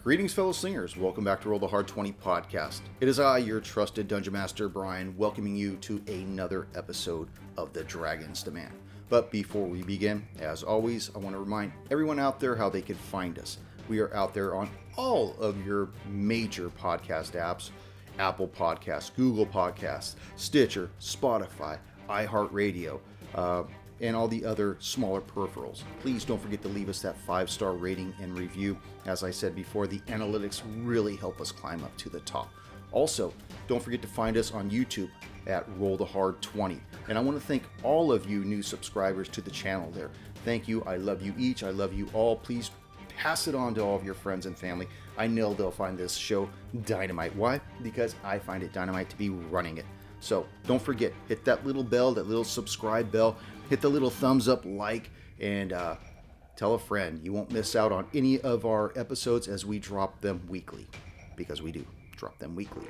Greetings, fellow slingers. Welcome back to Roll the Hard 20 podcast. It is I, your trusted Dungeon Master, Brian, welcoming you to another episode of the Dragon's Demand. But before we begin, as always, I want to remind everyone out there how they can find us. We are out there on all of your major podcast apps, Apple Podcasts, Google Podcasts, Stitcher, Spotify, iHeart Radio, and all the other smaller peripherals. Please don't forget to leave us that 5-star rating and review. As I said before, the analytics really help us climb up to the top. Also, don't forget to find us on YouTube at Roll the Hard 20. And I want to thank all of you new subscribers to the channel there. Thank you. I love you each. I love you all. Please pass it on to all of your friends and family. I know they'll find this show dynamite. Why? Because I find it dynamite to be running it. So don't forget, hit that little bell, that little subscribe bell, hit the little thumbs up, like, and tell a friend. You won't miss out on any of our episodes as we drop them weekly, because we do drop them weekly.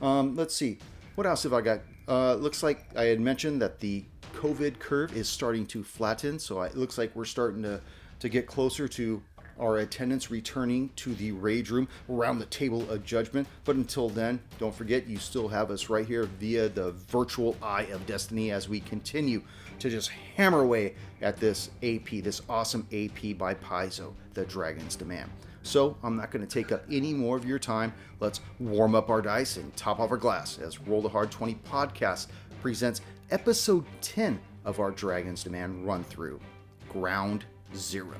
Let's see. What else have I got? Looks like I had mentioned that the COVID curve is starting to flatten, so it looks like we're starting to get closer to our attendance returning to the rage room around the table of judgment. But until then, don't forget, you still have us right here via the virtual eye of destiny as we continue to just hammer away at this AP, this awesome AP by Paizo, the Dragon's Demand. So I'm not going to take up any more of your time. Let's warm up our dice and top off our glass as Roll the Hard 20 podcast presents episode 10 of our Dragon's Demand run through, Ground Zero.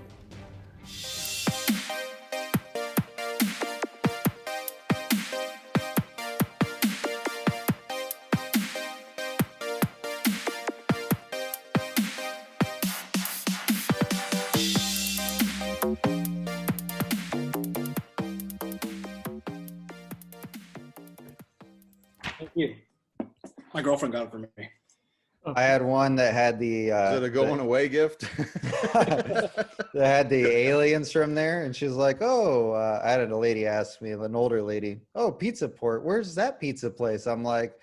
Thank you. My girlfriend got it for me. I had one that had the Is it a going away gift? that had the aliens from there, and she was like, "Oh," I had a lady ask me, an older lady, "Oh, Pizza Port, where's that pizza place?" I'm like,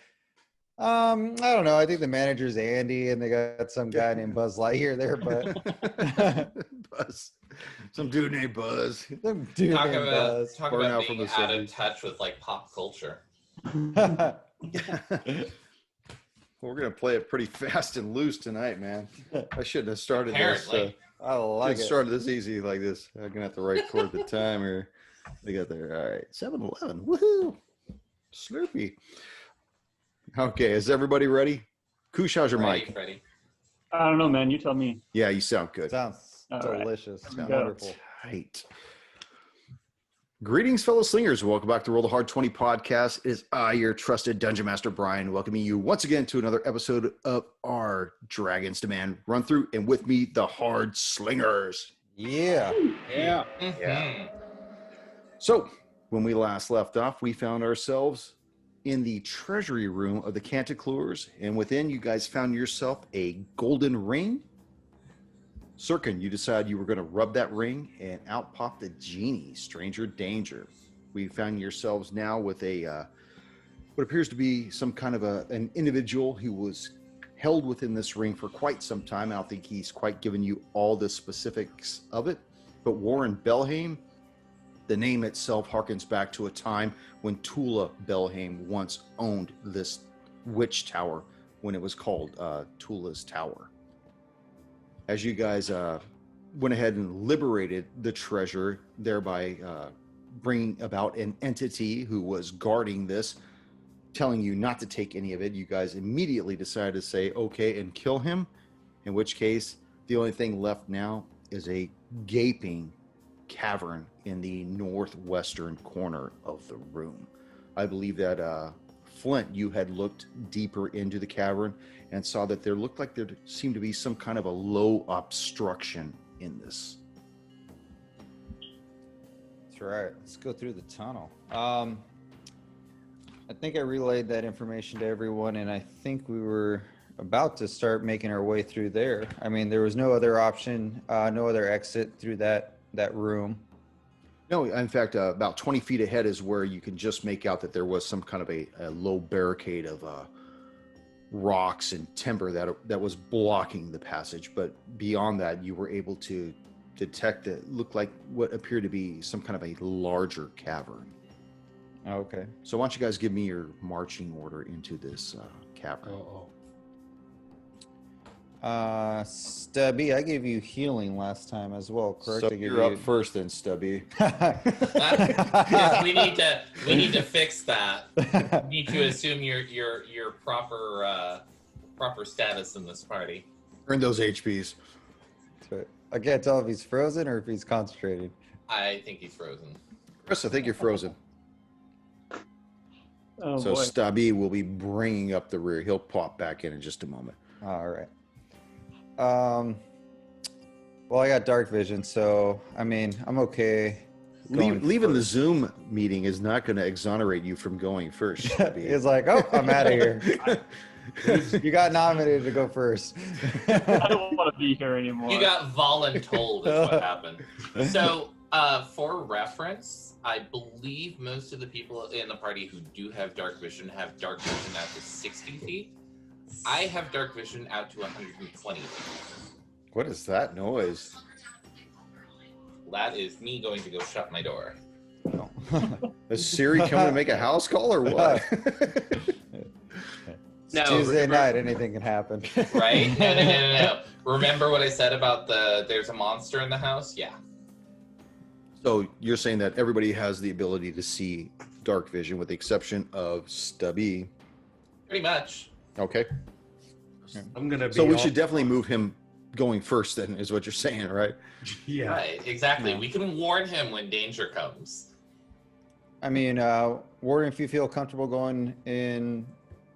I don't know. I think the manager's Andy, and they got some guy named Buzz Lightyear there, but Buzz, some dude named Buzz. some dude Talk named about Buzz. from being the out of 70s. touch with like pop culture. We're gonna play it pretty fast and loose tonight, man. I shouldn't have started Apparently. this. I like it. Started this easy like this. I'm gonna have to write toward the timer. We got there. All right, 7-Eleven. Woohoo! Slurpee. Okay, is everybody ready? Koosh, how's your Ready, mic? Freddie? I don't know, man. You tell me. Yeah, you sound good. Sounds All right. delicious. Let's go. Wonderful. Right. Greetings, fellow slingers. Welcome back to Roll the Hard 20 podcast. It is I, your trusted Dungeon Master, Brian, welcoming you once again to another episode of our Dragon's Demand run through. And with me, the Hard Slingers. Yeah. Yeah. Yeah. So, when we last left off, we found ourselves in the treasury room of the Canticleurs, and within, you guys found yourself a golden ring. Sirkin, you decided you were going to rub that ring, and out popped the genie, stranger danger. We found yourselves now with a what appears to be some kind of an individual who was held within this ring for quite some time. I don't think he's quite given you all the specifics of it, but Warren Belhaim, the name itself harkens back to a time when Tula Belhaim once owned this witch tower when it was called Tula's Tower. As you guys went ahead and liberated the treasure, thereby bringing about an entity who was guarding this, telling you not to take any of it, you guys immediately decided to say okay and kill him, in which case the only thing left now is a gaping cavern in the northwestern corner of the room. I believe that Flint, you had looked deeper into the cavern and saw that there looked like there seemed to be some kind of a low obstruction in this. That's right. Let's go through the tunnel. I think I relayed that information to everyone, and I think we were about to start making our way through there. I mean, there was no other option, no other exit through that room. No, in fact, about 20 feet ahead is where you can just make out that there was some kind of a low barricade of rocks and timber that was blocking the passage. But beyond that, you were able to detect it looked like what appeared to be some kind of a larger cavern. Okay. So why don't you guys give me your marching order into this cavern? Stubby, I gave you healing last time as well, correct? So I gave you're up first then, Stubby. Yes, we need to fix that. We need to assume your proper status in this party. Earn those HPs. I can't tell if he's frozen or if he's concentrated. I think he's frozen. Chris, I think you're frozen. Oh So boy. Stubby will be bringing up the rear. He'll pop back in just a moment. All right. Well, I got dark vision, so I mean, I'm okay. Leaving the Zoom meeting is not going to exonerate you from going first. Stubby. It's like, oh, I'm out of here. You got nominated to go first. I don't want to be here anymore. You got voluntold is what happened. So, for reference, I believe most of the people in the party who do have dark vision have dark vision out to 60 feet. I have dark vision out to 120 feet. What is that noise? That is me going to go shut my door. Is Siri coming to make a house call or what? It's No, Tuesday remember- night, anything can happen. Right? No. Remember what I said about there's a monster in the house? Yeah. So you're saying that everybody has the ability to see dark vision with the exception of Stubby. Pretty much. Okay. I'm gonna be. So we should definitely move him going first then, is what you're saying, right? Yeah. Right, exactly. Yeah. We can warn him when danger comes. I mean, Warden, if you feel comfortable going in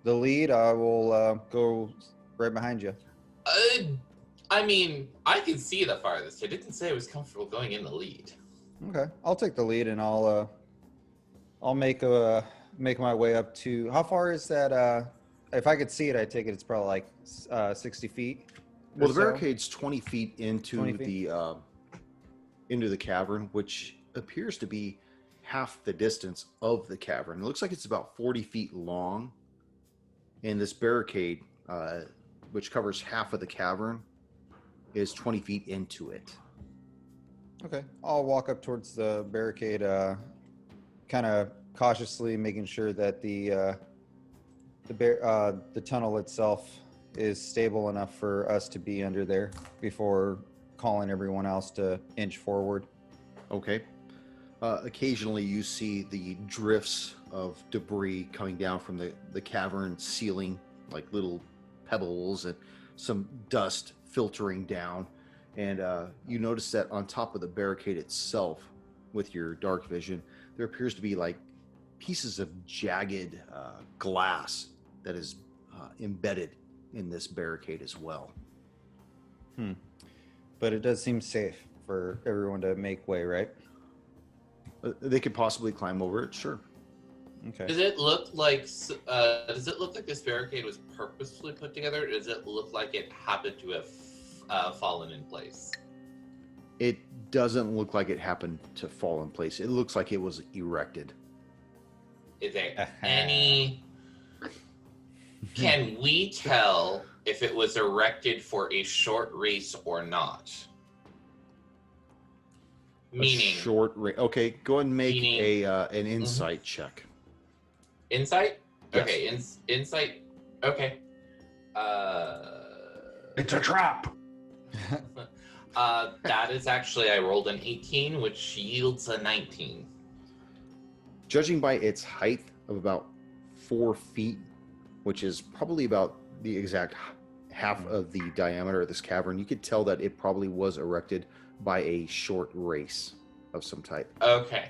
the lead, I will go right behind you. I mean, I can see the farthest. I didn't say I was comfortable going in the lead. Okay, I'll take the lead and I'll make my way up to. How far is that? If I could see it, I take it it's probably like 60 feet. Well, or the so. barricade's 20 feet into 20 feet? the cavern, which appears to be half the distance of the cavern. It looks like it's about 40 feet long, and this barricade, which covers half of the cavern, is 20 feet into it. Okay, I'll walk up towards the barricade, kind of cautiously, making sure that the tunnel itself is stable enough for us to be under there before calling everyone else to inch forward. Okay. Occasionally, you see the drifts of debris coming down from the cavern ceiling, like little pebbles and some dust filtering down. And you notice that on top of the barricade itself, with your dark vision, there appears to be like pieces of jagged glass that is embedded in this barricade as well. But it does seem safe for everyone to make way, right? They could possibly climb over it, sure. Okay. Does it look like this barricade was purposefully put together? Or does it look like it happened to have fallen in place? It doesn't look like it happened to fall in place. It looks like it was erected. Is there any? Can we tell if it was erected for a short race or not? Meaning A short range. Okay, go ahead and make Meaning- an insight check. insight? Yes. Okay, insight. Okay. It's a trap. That is actually I rolled an 18, which yields a 19. Judging by its height of about 4 feet, which is probably about the exact half of the diameter of this cavern, you could tell that it probably was erected by a short race of some type. Okay.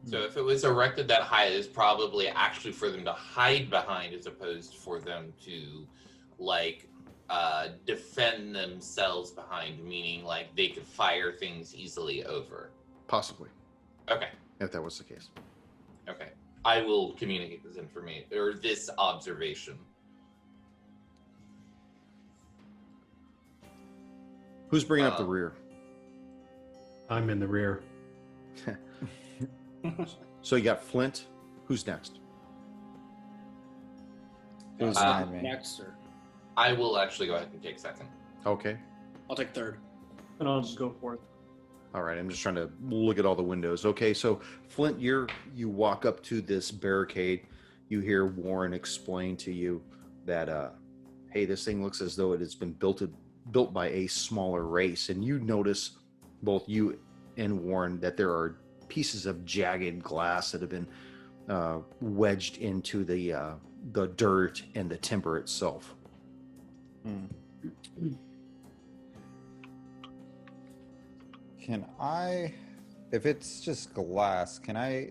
So if it was erected that high, it's probably actually for them to hide behind as opposed for them to defend themselves behind, meaning like they could fire things easily over. Possibly, Okay. if that was the case. Okay. I will communicate this information or this observation. Who's bringing up the rear? I'm in the rear. So you got Flint. Who's next? Who's Uh, behind me? Next, sir. I will actually go ahead and take second. Okay. I'll take third. And I'll just go fourth. All right, I'm just trying to look at all the windows. Okay, so Flint, you walk up to this barricade. You hear Warren explain to you that, hey, this thing looks as though it has been built by a smaller race, and you notice, both you and Warren, that there are pieces of jagged glass that have been wedged into the dirt and the timber itself. Can I, if it's just glass, can I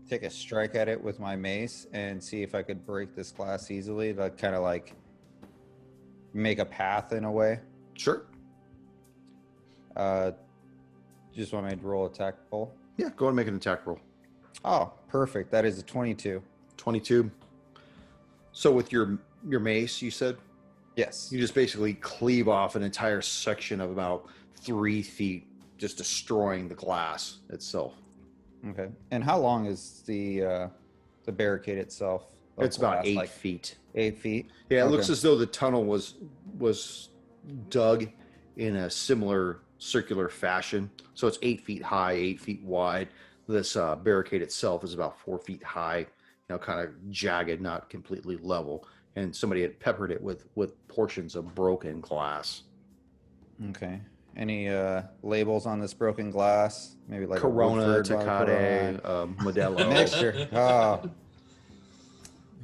take a strike at it with my mace and see if I could break this glass easily? Like, kind of like make a path in a way. Sure. Just want me to roll attack roll. Yeah, go ahead and make an attack roll. Oh, perfect. That is a 22. 22. So with your mace, you said? Yes. You just basically cleave off an entire section of about 3 feet, just destroying the glass itself. Okay. And how long is the barricade itself? It's about glass, 8 like feet. 8 feet? Yeah, it Okay. looks as though the tunnel was dug in a similar circular fashion. So it's 8 feet high, 8 feet wide. This barricade itself is about 4 feet high, kind of jagged, not completely level. And somebody had peppered it with portions of broken glass. Okay. Any labels on this broken glass? Maybe like Corona, a Woodford, Tecate, Modelo. mixture. Oh.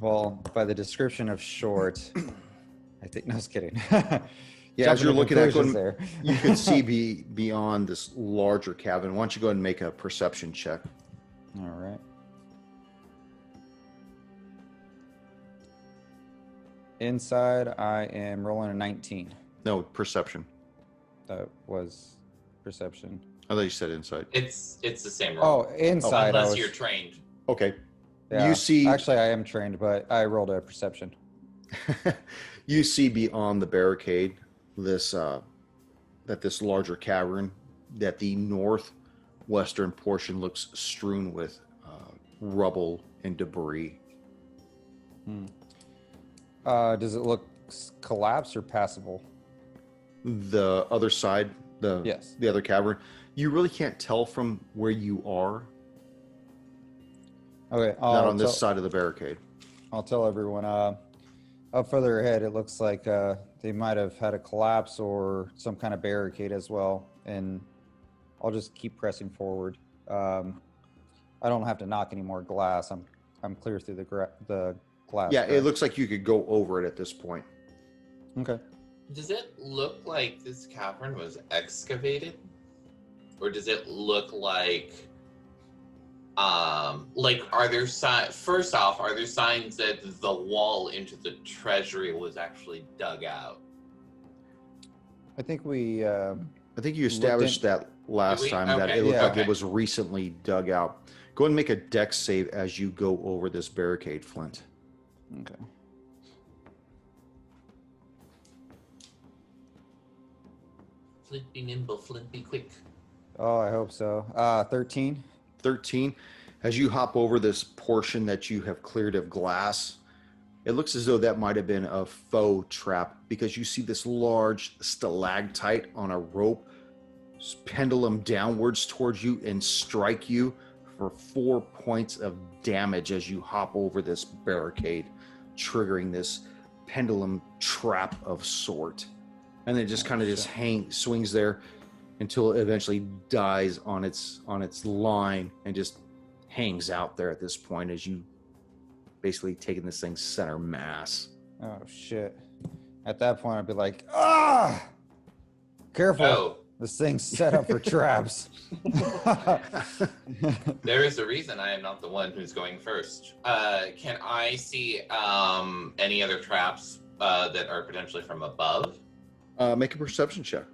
Well, by the description of short, I think. No, I was kidding. Yeah, as you're looking at going, there, you can see beyond this larger cabin. Why don't you go ahead and make a perception check? All right. Inside, I am rolling a 19. No, perception. That was perception. I thought you said inside. It's the same roll. Oh, inside. Unless you're trained. Okay. Yeah. You see. Actually, I am trained, but I rolled a perception. You see beyond the barricade this larger cavern, that the northwestern portion looks strewn with rubble and debris. Does it look collapsed or passable? The other side, Yes. the other cavern, you really can't tell from where you are. Okay. Not on this side of the barricade. I'll tell everyone. Up further ahead, it looks like they might have had a collapse or some kind of barricade as well. And I'll just keep pressing forward. I don't have to knock any more glass. I'm clear through the glass. Yeah, correct? it looks like you could go over it at this point. Okay. Does it look like this cavern was excavated? Or does it look like are there first off, are there signs that the wall into the treasury was actually dug out? I think we. I think you established that last time, that Okay. it looked like Okay. it was recently dug out. Go ahead and make a dex save as you go over this barricade, Flint. Okay. Flint be nimble, Flint be quick. Oh, I hope so. 13. 13. As you hop over this portion that you have cleared of glass, it looks as though that might have been a faux trap, because you see this large stalactite on a rope pendulum downwards towards you and strike you for 4 points of damage as you hop over this barricade, triggering this pendulum trap of sort. And it just kind of just swings there until it eventually dies on its line and just hangs out there at this point, as you basically taking this thing's center mass. Oh shit! At that point, I'd be like, ah, careful! Oh, This thing's set up for traps. there is a reason I am not the one who's going first. Can I see any other traps that are potentially from above? Make a perception check.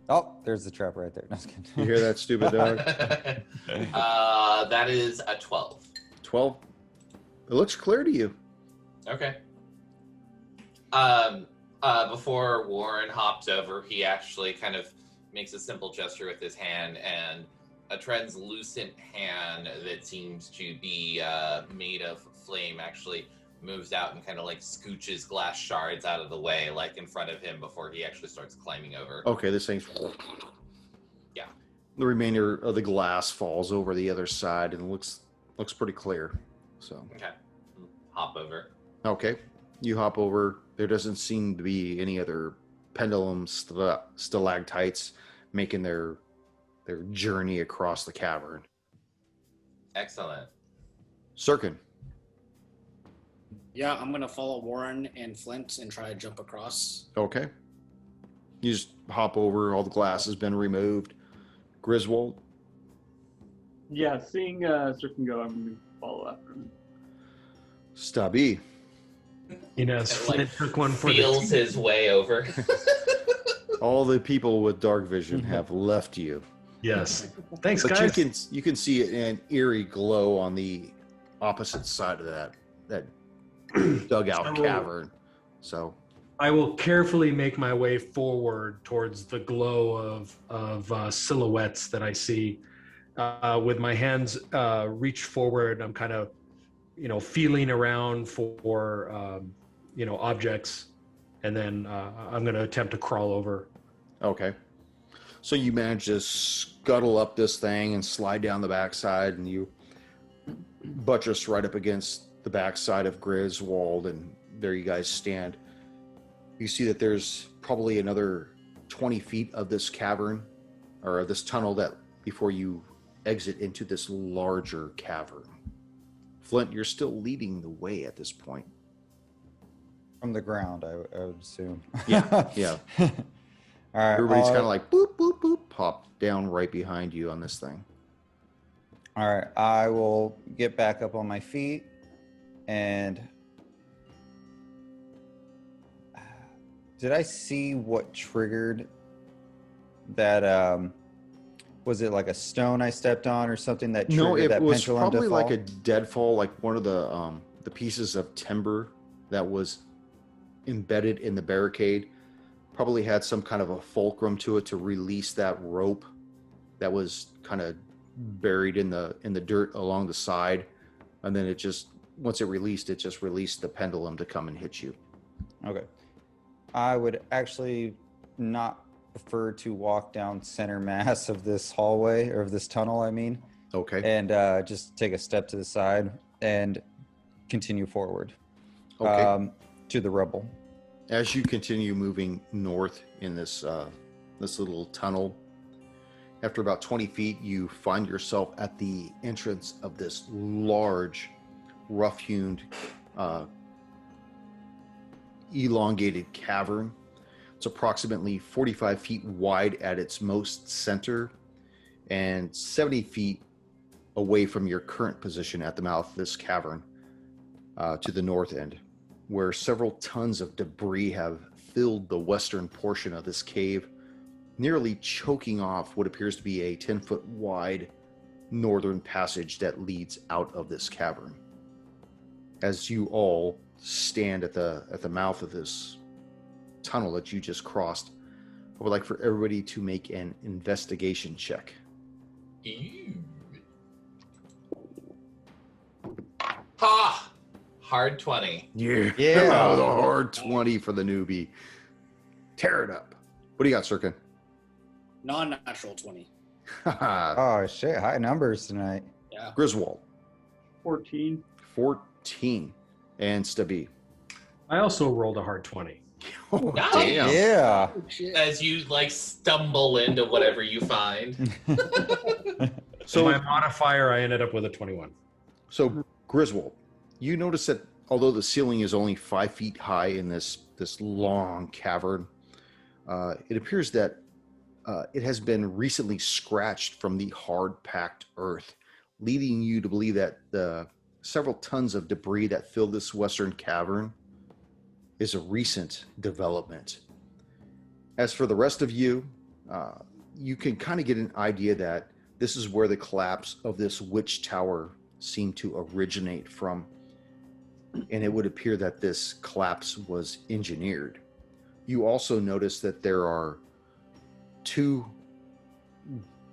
Oh, there's the trap right there. No, I was kidding. You hear that, stupid dog? That is a 12. 12. It looks clear to you. Okay. Before Warren hops over, he actually kind of makes a simple gesture with his hand, and a translucent hand that seems to be made of flame actually moves out and kind of like scooches glass shards out of the way, like in front of him before he actually starts climbing over. Okay, this thing's. Yeah. The remainder of the glass falls over the other side and looks pretty clear. So. Okay. Hop over. Okay, you hop over. There doesn't seem to be any other pendulum stalactites making their journey across the cavern. Excellent. Sirkin. Yeah, I'm gonna follow Warren and Flint and try to jump across. Okay. You just hop over. All the glass has been removed. Griswold. Yeah, seeing Sirkin go, I'm going to follow after him. Stubby. You know, Like, Flint took one for the Feels team. his way over. All the people with dark vision have left you. Yes. Thanks, But guys. you can see an eerie glow on the opposite side of that dugout So- cavern. So I will carefully make my way forward towards the glow of silhouettes that I see. With my hands reach forward, I'm kind of, feeling around for, objects, and then I'm going to attempt to crawl over. okay. So you manage to scuttle up this thing and slide down the backside, and you buttress right up against the backside of Griswold, and there you guys stand. You see that there's probably another 20 feet of this cavern, or this tunnel, that before you exit into this larger cavern. Flint, you're still leading the way at this point. From the ground, I would assume. Yeah, yeah. All right. Everybody's kind of like boop, boop, boop, pop down right behind you on this thing. All right. I will get back up on my feet and. Did I see what triggered that? Was it like a stone I stepped on or something that triggered No, it that was pendulum probably to fall? like a deadfall, like one of the pieces of timber that was embedded in the barricade. Probably had some kind of a fulcrum to it to release that rope that was kind of buried in the dirt along the side, and then it just released the pendulum to come and hit you. Okay. I would actually not prefer to walk down center mass of this hallway, or of this tunnel, I mean, Okay. and just take a step to the side and continue forward Okay. to the rubble. As you continue moving north in this little tunnel, after about 20 feet, you find yourself at the entrance of this large, rough-hewn, elongated cavern. It's approximately 45 feet wide at its most center and 70 feet away from your current position at the mouth of this cavern, to the north end, where several tons of debris have filled the western portion of this cave, nearly choking off what appears to be a 10-foot wide northern passage that leads out of this cavern. As you all stand at the mouth of this tunnel that you just crossed, I would like for everybody to make an investigation check. Ew. Ha! Hard 20. Yeah. Yeah. The hard 20 for the newbie. Tear it up. What do you got, Sirkin? Non-natural 20. Oh shit! High numbers tonight. Yeah. Griswold, 14. 14. And Stubby. I also rolled a hard 20. Oh, Nice. damn. Yeah. Oh, shit. As you like stumble into whatever you find. So my So, modifier, I ended up with a 21. so Griswold, you notice that although the ceiling is only 5 feet high in this long cavern, it appears that it has been recently scratched from the hard-packed earth, leading you to believe that the several tons of debris that fill this western cavern is a recent development. As for the rest of you, you can kind of get an idea that this is where the collapse of this witch tower seemed to originate from, and it would appear that this collapse was engineered. You also notice that there are two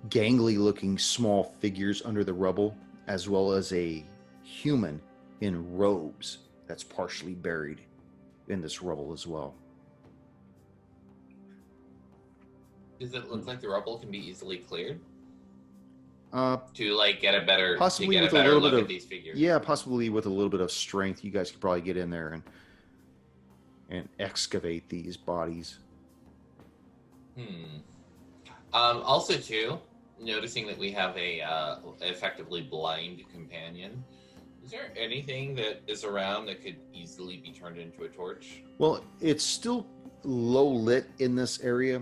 gangly looking small figures under the rubble, as well as a human in robes that's partially buried in this rubble as well. Does it look like the rubble can be easily cleared Uh, to like get a better Possibly with a better little look bit at of these figures? yeah, possibly with a little bit of strength, you guys could probably get in there and excavate these bodies. Also, too, noticing that we have a effectively blind companion. Is there anything that is around that could easily be turned into a torch? Well, it's still low lit in this area,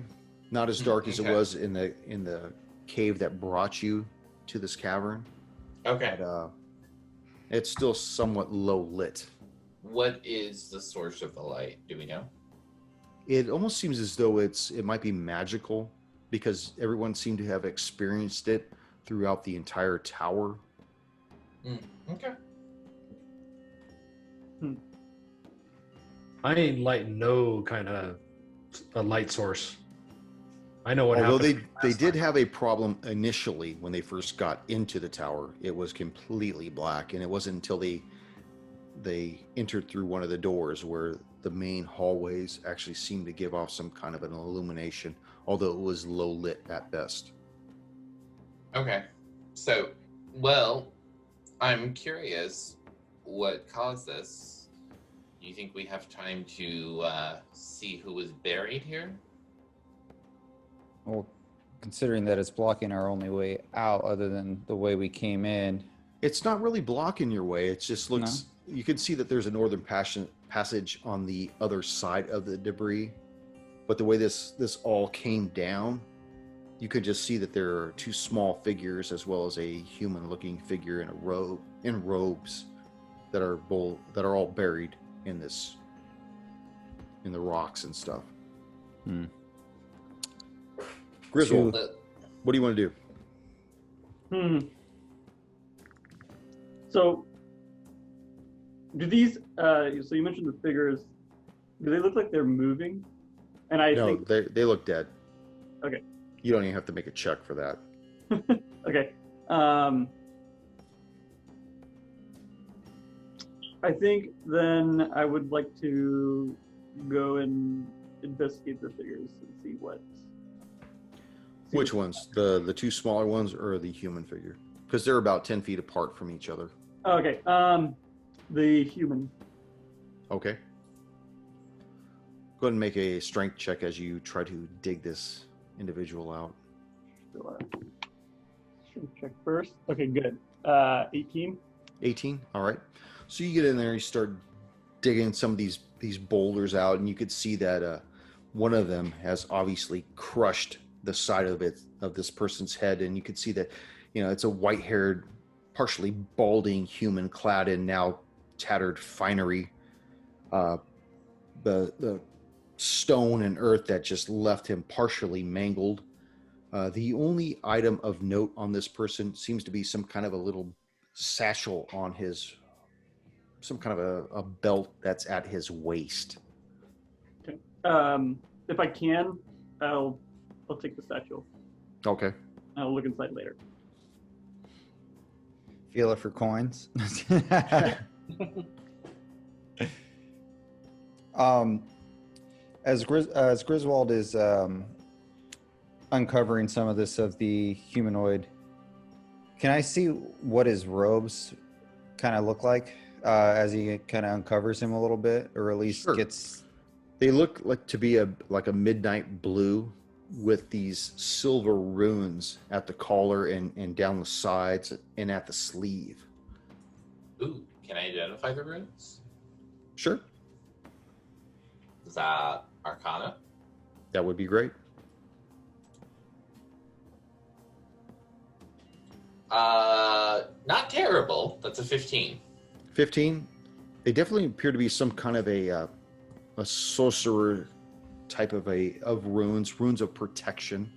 not as dark as it Okay. was in the cave that brought you to this cavern. Okay. But it's still somewhat low lit. What is the source of the light? Do we know? It almost seems as though it might be magical because everyone seemed to have experienced it throughout the entire tower. Okay. I ain't lighting no kind of a light source. I know what Although happened. they did have a problem initially when they first got into the tower. It was completely black, and it wasn't until they entered through one of the doors where the main hallways actually seemed to give off some kind of an illumination, although it was low lit at best. Okay. So, well, I'm curious what caused this. Do you think we have time to see who was buried here? Well, considering that it's blocking our only way out other than the way we came in. It's not really blocking your way. It just looks. You can see that there's a northern passage on the other side of the debris, but the way this all came down, you could just see that there are two small figures as well as a human-looking figure in robes that are all buried in the rocks and stuff. Griswold, what do you want to do? So, do these? So you mentioned the figures. Do they look like they're moving? And I No, think they look dead. Okay. You don't even have to make a check for that. okay. I think then I would like to go and investigate the figures and see what. Which ones? The two smaller ones or the human figure? Because they're about 10 feet apart from each other. Okay. The human. Okay. Go ahead and make a strength check as you try to dig this individual out. So, strength check first. Okay, good. 18. 18. All right. So you get in there, you start digging some of these boulders out, and you could see that one of them has obviously crushed the side of this person's head, and you could see that, it's a white-haired, partially balding human clad in now tattered finery. The stone and earth that just left him partially mangled. The only item of note on this person seems to be some kind of a little satchel on some kind of a belt that's at his waist. Okay. If I can, I'll take the satchel. Okay. I'll look inside later. Feel it for coins. As Griswold is uncovering some of this of the humanoid, can I see what his robes kind of look like as he kind of uncovers him a little bit, or at least Sure. gets? They look like to be like a midnight blue with these silver runes at the collar and down the sides and at the sleeve. Ooh, can I identify the runes? Sure. Is that Arcana? That would be great. Not terrible. That's a 15. 15. They definitely appear to be some kind of a sorcerer type of runes of protection.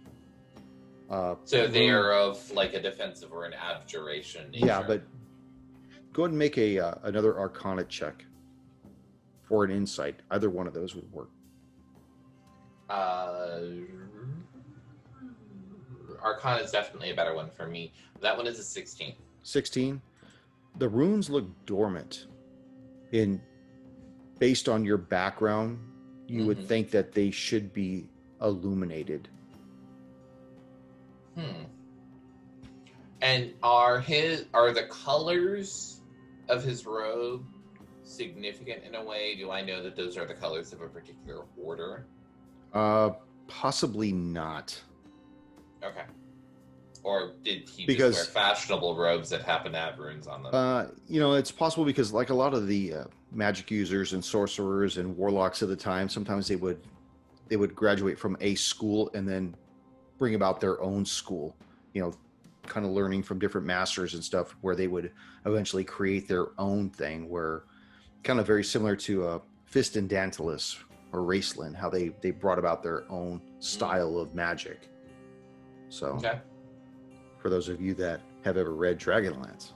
So they are of like a defensive or an abjuration nature. Yeah, but go ahead and make another Arcana check or an insight. Either one of those would work. Arcana is definitely a better one for me. That one is a 16. 16. The runes look dormant in based on your background, you would Mhm. think that they should be illuminated. And are the colors of his robe significant in a way? Do I know that those are the colors of a particular order? Possibly not. Okay. Or did he Because- just wear fashionable robes that happen to have runes on them? It's possible because like a lot of the magic users and sorcerers and warlocks of the time, sometimes they would graduate from a school and then bring about their own school, kind of learning from different masters and stuff, where they would eventually create their own thing, where kind of very similar to Fist and Dantalus or Raceland, how they brought about their own style of magic. So Okay. for those of you that have ever read Dragonlance.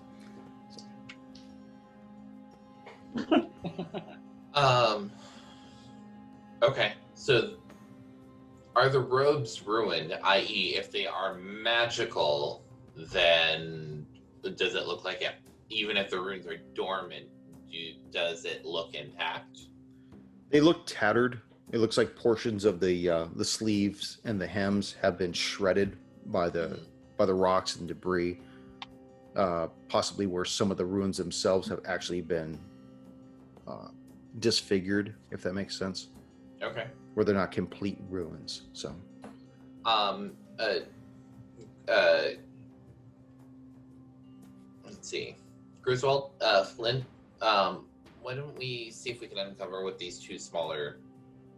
Okay. So are the robes ruined, i.e., if they are magical, then does it look like it, even if the runes are dormant, does it look intact? They look tattered. It looks like portions of the sleeves and the hems have been shredded by the rocks and debris. Possibly where some of the runes themselves have actually been disfigured, if that makes sense. Okay. Where they're not complete ruins. So. Let's see. Griswold, Flynn, why don't we see if we can uncover what these two smaller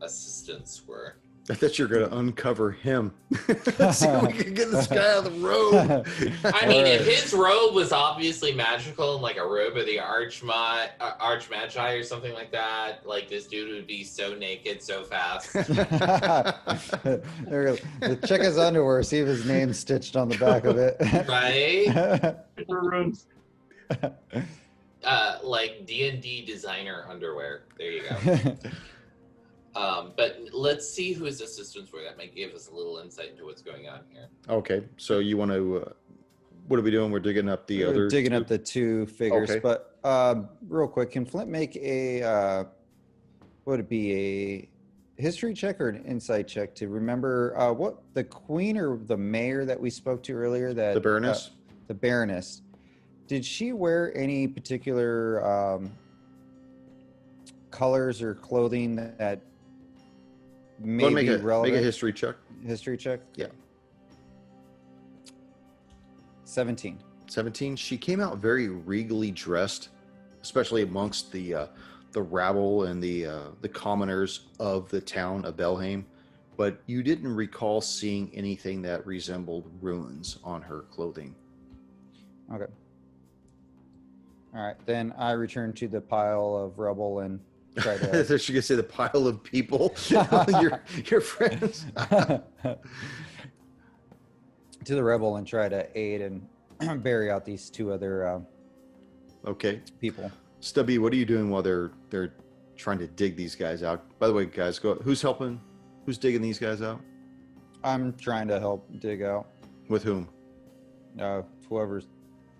assistants were? I thought you were going to uncover him. See if we can get this guy out of the robe. I mean, if his robe was obviously magical and like a robe of the Archmagi or something like that, like this dude would be so naked so fast. Check his underwear, see if his name's stitched on the back of it. Right? Runes. Like D&D designer underwear. There you go. But let's see who his assistants were. That might give us a little insight into what's going on here. Okay, so you want to... what are we doing? We're digging up the We're other... digging two? up the two figures. Okay. But real quick, can Flint make a would it be a history check or an insight check to remember what the queen or the mayor that we spoke to earlier, that The Baroness? the Baroness, did she wear any particular colors or clothing that may Go ahead, be relevant? make a history check. History check? Yeah. 17. 17. She came out very regally dressed, especially amongst the rabble and the commoners of the town of Belhaim. But you didn't recall seeing anything that resembled runes on her clothing. Okay. All right, then I return to the pile of rubble and try I to thought you could say the pile of people, your friends. to the rebel and try to aid and bury out these two other Okay, people. Stubby, what are you doing while they're trying to dig these guys out? By the way, guys, who's helping? Who's digging these guys out? I'm trying to help dig out With whom? whoever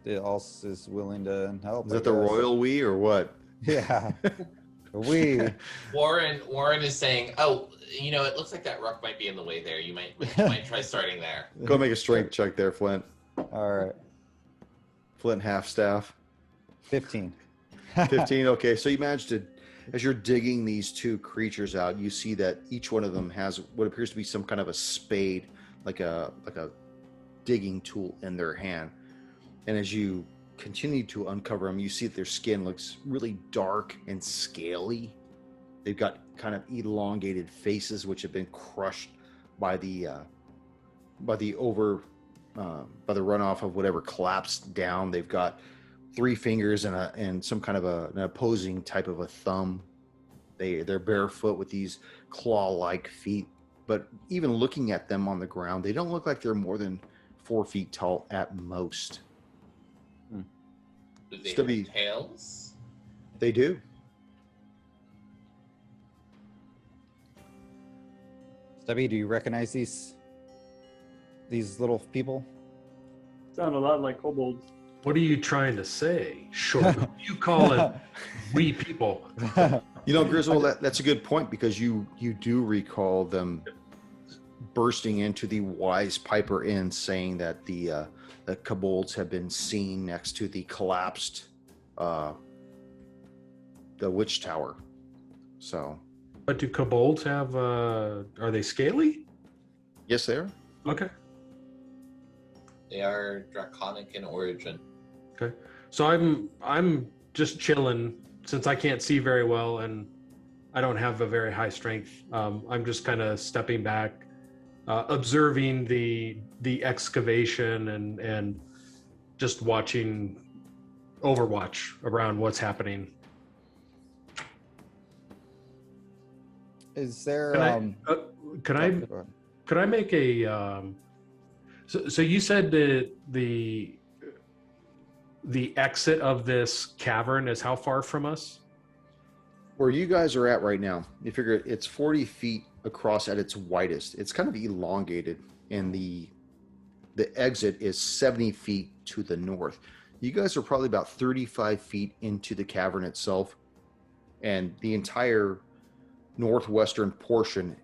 else is willing to help. Is I that the guess. royal we or what? Yeah. We. Warren is saying, "Oh, it looks like that rock might be in the way there. You might try starting there." Go make a strength check there, Flint. All right. Flint half staff. 15. 15. Okay, so you managed to, as you're digging these two creatures out, you see that each one of them has what appears to be some kind of a spade, like a digging tool in their hand. And as you continue to uncover them, you see that their skin looks really dark and scaly. They've got kind of elongated faces, which have been crushed by the runoff of whatever collapsed down. They've got 3 fingers and some kind of an opposing type of a thumb. They're barefoot with these claw-like feet. But even looking at them on the ground, they don't look like they're more than 4 feet tall at most. Do they Stubby. have tails? They do. Stubby, do you recognize these little people? Sound a lot like kobolds. What are you trying to say? Sure. You call it we people. You know, Griswold, that's a good point because you do recall them bursting into the Wise Piper Inn saying that the kobolds have been seen next to the collapsed the witch tower. So, But do kobolds have? Are they scaly? yes, they are. Okay. They are draconic in origin. Okay. So I'm just chilling since I can't see very well and I don't have a very high strength. I'm just kind of stepping back, observing the excavation and just watching Overwatch around what's happening. Is there? Could go I ahead. could I make a? So you said that the exit of this cavern is how far from us? Where you guys are at right now, you figure it's 40 feet across at its widest. It's kind of elongated, and the exit is 70 feet to the north. You guys are probably about 35 feet into the cavern itself, and the entire northwestern portion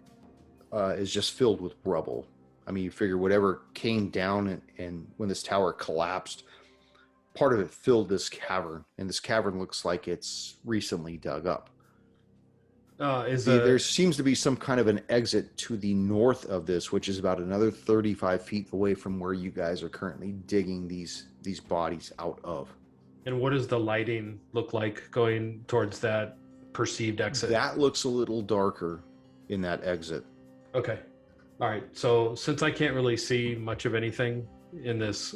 is just filled with rubble. I mean, you figure whatever came down and when this tower collapsed, part of it filled this cavern, and this cavern looks like it's recently dug up. There seems to be some kind of an exit to the north of this, which is about another 35 feet away from where you guys are currently digging these bodies out of. And what does the lighting look like going towards that perceived exit? That looks a little darker in that exit. Okay. All right. So since I can't really see much of anything in this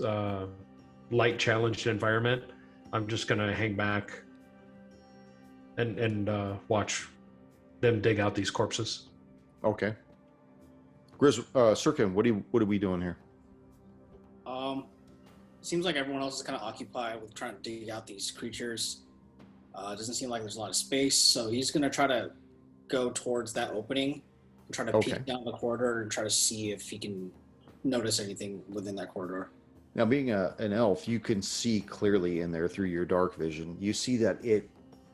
light challenged environment, I'm just going to hang back and watch them dig out these corpses. Okay. Sirkin, what are we doing here? Seems like everyone else is kind of occupied with trying to dig out these creatures. It doesn't seem like there's a lot of space, so he's going to try to go towards that opening and try to peek down the corridor and try to see if he can notice anything within that corridor. Now, being an elf, you can see clearly in there through your dark vision. You see that it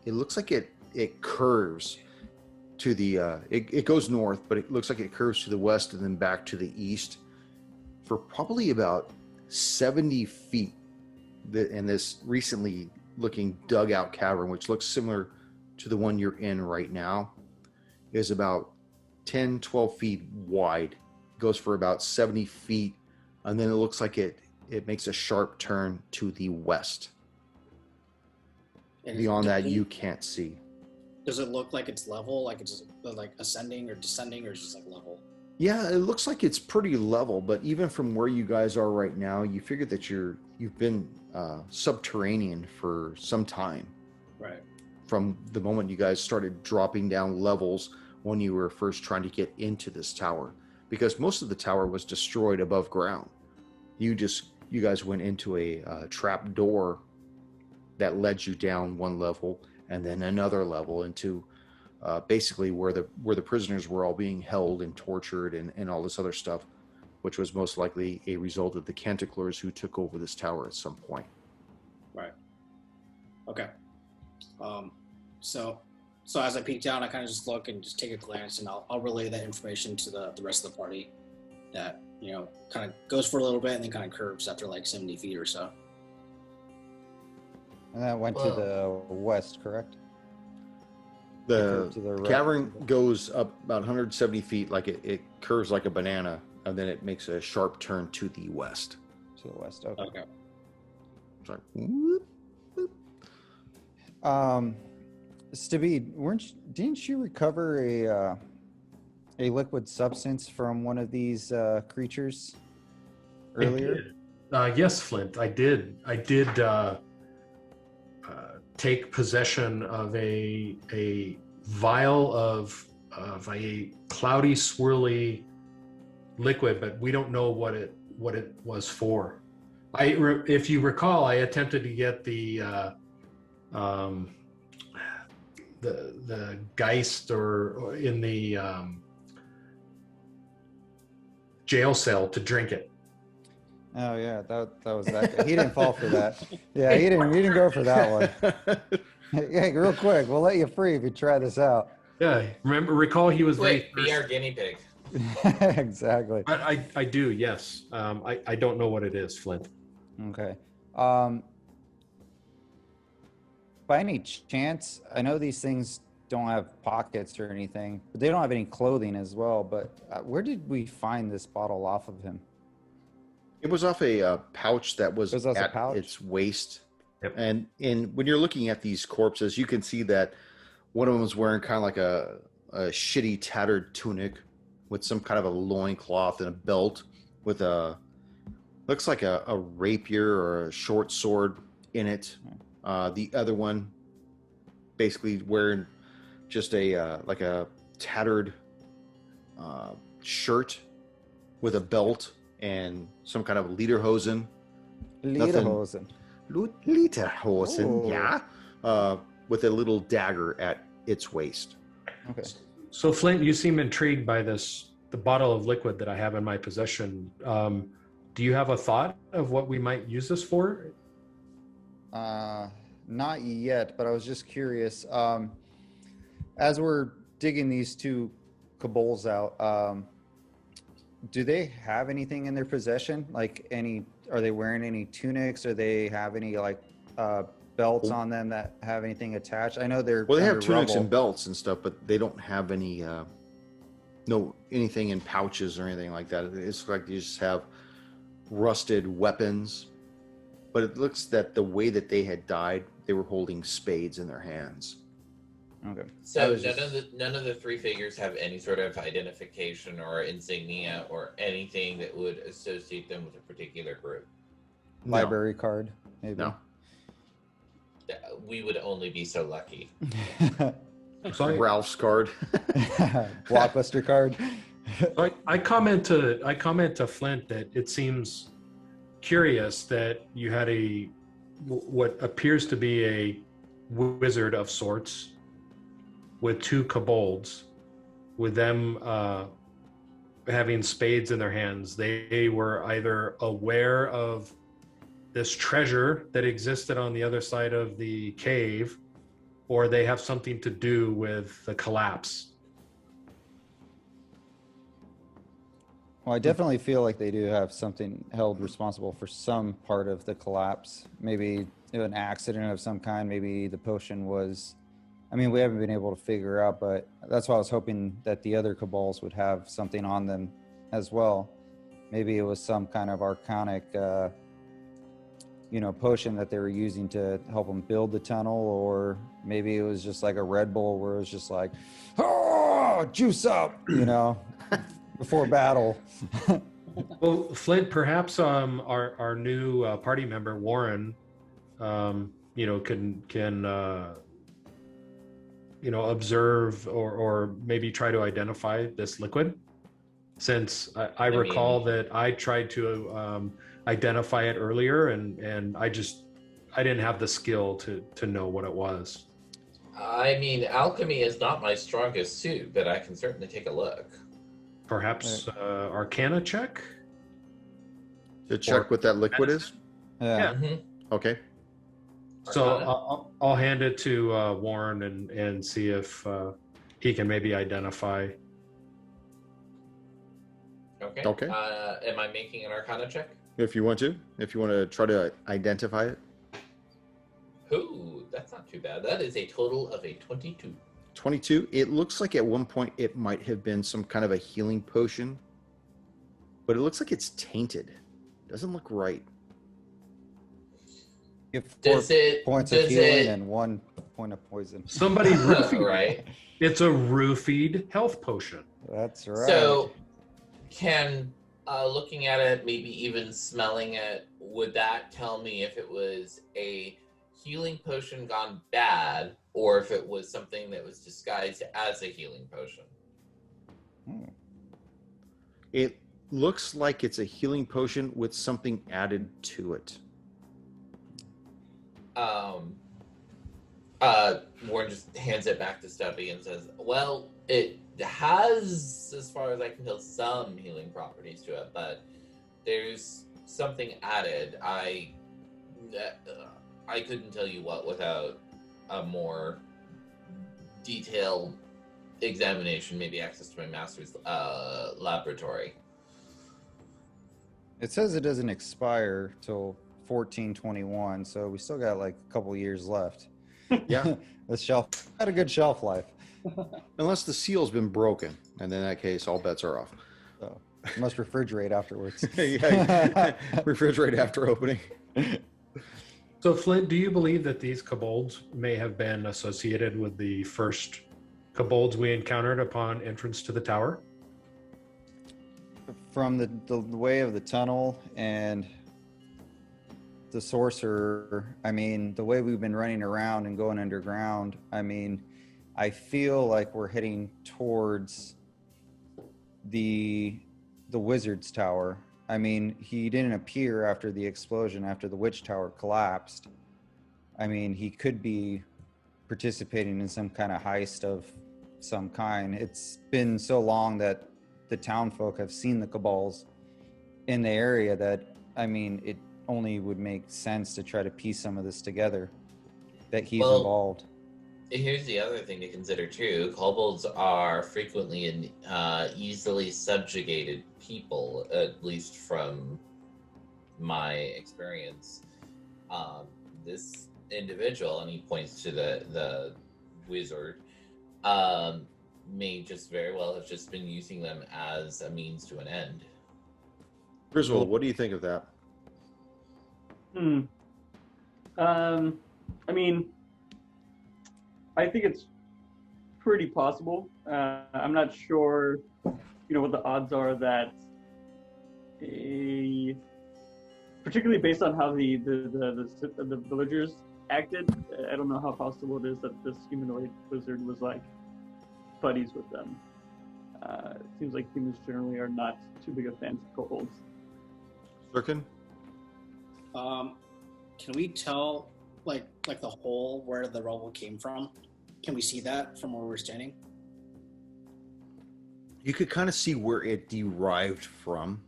looks like it curves to the it goes north, but it looks like it curves to the west and then back to the east for probably about 70 feet. In this recently looking dugout cavern, which looks similar to the one you're in right now, is about 10, 12 feet wide. Goes for about 70 feet, and then it looks like it makes a sharp turn to the west. And beyond that, you can't see. Does it look like it's level, like it's like ascending or descending, or is it just like level? Yeah, it looks like it's pretty level, but even from where you guys are right now, you figure that you've been subterranean for some time. Right. From the moment you guys started dropping down levels when you were first trying to get into this tower, because most of the tower was destroyed above ground. You guys went into a trap door that led you down one level and then another level into basically where the prisoners were all being held and tortured and all this other stuff, which was most likely a result of the Canticlers who took over this tower at some point. Right. Okay. So as I peek down, I kind of just look and just take a glance, and I'll relay that information to the rest of the party. That kind of goes for a little bit and then kind of curves after like 70 feet or so. And that went to the west, correct? The To the right. cavern goes up about 170 feet, like it curves like a banana, and then it makes a sharp turn to the west. To the west. Okay. Okay. Sorry. Whoop. Stibby, didn't you recover a liquid substance from one of these creatures earlier? Yes, Flint, I did. I did take possession of a vial of a cloudy, swirly liquid, but we don't know what it was for. If you recall, I attempted to get the Geist or in the jail cell to drink it. Oh yeah, that was that guy. He didn't fall for that. Yeah, he didn't go for that one. Hey, real quick, we'll let you free if you try this out. Yeah, recall he was very Quick, be our guinea pig. Exactly. I do, yes. I don't know what it is, Flint. Okay. By any chance, I know these things don't have pockets or anything, but they don't have any clothing as well. But where did we find this bottle off of him? It was off a pouch that was It was off a at pouch? its waist. Yep. And when you're looking at these corpses, you can see that one of them was wearing kind of like a shitty, tattered tunic with some kind of a loincloth and a belt with looks like a rapier or a short sword in it. The other one basically wearing just like a tattered shirt with a belt and some kind of lederhosen. Lederhosen. Lederhosen, Oh. yeah. With a little dagger at its waist. Okay. So Flint, you seem intrigued by the bottle of liquid that I have in my possession. Do you have a thought of what we might use this for? Not yet, but I was just curious. As we're digging these two kobolds out, do they have anything in their possession? Like are they wearing any tunics? Or they have any like belts on them that have anything attached? I know they're Well, they have under tunics rubble. and belts and stuff, but they don't have any anything in pouches or anything like that. It's like you just have rusted weapons. But it looks that the way that they had died, they were holding spades in their hands. Okay. So was none of the three figures have any sort of identification or insignia or anything that would associate them with a particular group. Library card, maybe. No. We would only be so lucky. So Ralph's card. Blockbuster card. I comment to Flint that it seems curious that you had what appears to be a wizard of sorts with two kobolds, with them having spades in their hands. They were either aware of this treasure that existed on the other side of the cave, or they have something to do with the collapse. Well, I definitely feel like they do have something held responsible for some part of the collapse. Maybe an accident of some kind. Maybe the potion was, I mean, we haven't been able to figure out, but that's why I was hoping that the other kobolds would have something on them as well. Maybe it was some kind of arcanic, potion that they were using to help them build the tunnel, or maybe it was just like a Red Bull where it was just like, oh, juice up, before battle. Well, Flint, perhaps our new party member Warren, can observe or maybe try to identify this liquid. Since I recall that I tried to identify it earlier, and I didn't have the skill to know what it was. I mean, alchemy is not my strongest suit, but I can certainly take a look. Perhaps Arcana check? To check what that liquid is? Yeah. Mhm. Okay. So Arcana. I'll hand it to Warren and see if he can maybe identify. Okay. Okay. Am I making an Arcana check? If you want to try to identify it. Ooh, that's not too bad. That is a total of a 22. 22. It looks like at one point it might have been some kind of a healing potion, but it looks like it's tainted. Doesn't look right. You have 4 Does it? points does of healing it? and 1 point of poison. Somebody roofied. Right. It's a roofied health potion. That's right. So, can looking at it, maybe even smelling it, would that tell me if it was a healing potion gone bad, or if it was something that was disguised as a healing potion? It looks like it's a healing potion with something added to it. Warren just hands it back to Stubby and says, well, it has, as far as I can tell, some healing properties to it, but there's something added. I couldn't tell you what without a more detailed examination, maybe access to my master's laboratory. It says it doesn't expire till 1421, so we still got like a couple years left. Yeah. The shelf had a good shelf life. Unless the seal's been broken, and in that case, all bets are off. So you must refrigerate afterwards. Yeah, refrigerate after opening. So, Flint, do you believe that these kobolds may have been associated with the first kobolds we encountered upon entrance to the tower? From the way of the tunnel and the sorcerer, I mean, the way we've been running around and going underground, I mean, I feel like we're heading towards the wizard's tower. I mean, he didn't appear after the explosion, after the witch tower collapsed. I mean, he could be participating in some kind of heist of some kind. It's been so long that the town folk have seen the kobolds in the area that, I mean, it only would make sense to try to piece some of this together, that he's involved. Here's the other thing to consider too. Kobolds are frequently easily subjugated people, at least from my experience. This individual, and he points to the wizard, may just very well have just been using them as a means to an end. Griswold, what do you think of that? I mean, I think it's pretty possible. I'm not sure, what the odds are that particularly based on how the villagers acted. I don't know how possible it is that this humanoid wizard was like buddies with them. It seems like humans generally are not too big of fans of kobolds. Sirkin? Can we tell like the hole where the rubble came from? Can we see that from where we're standing? You could kind of see where it derived from,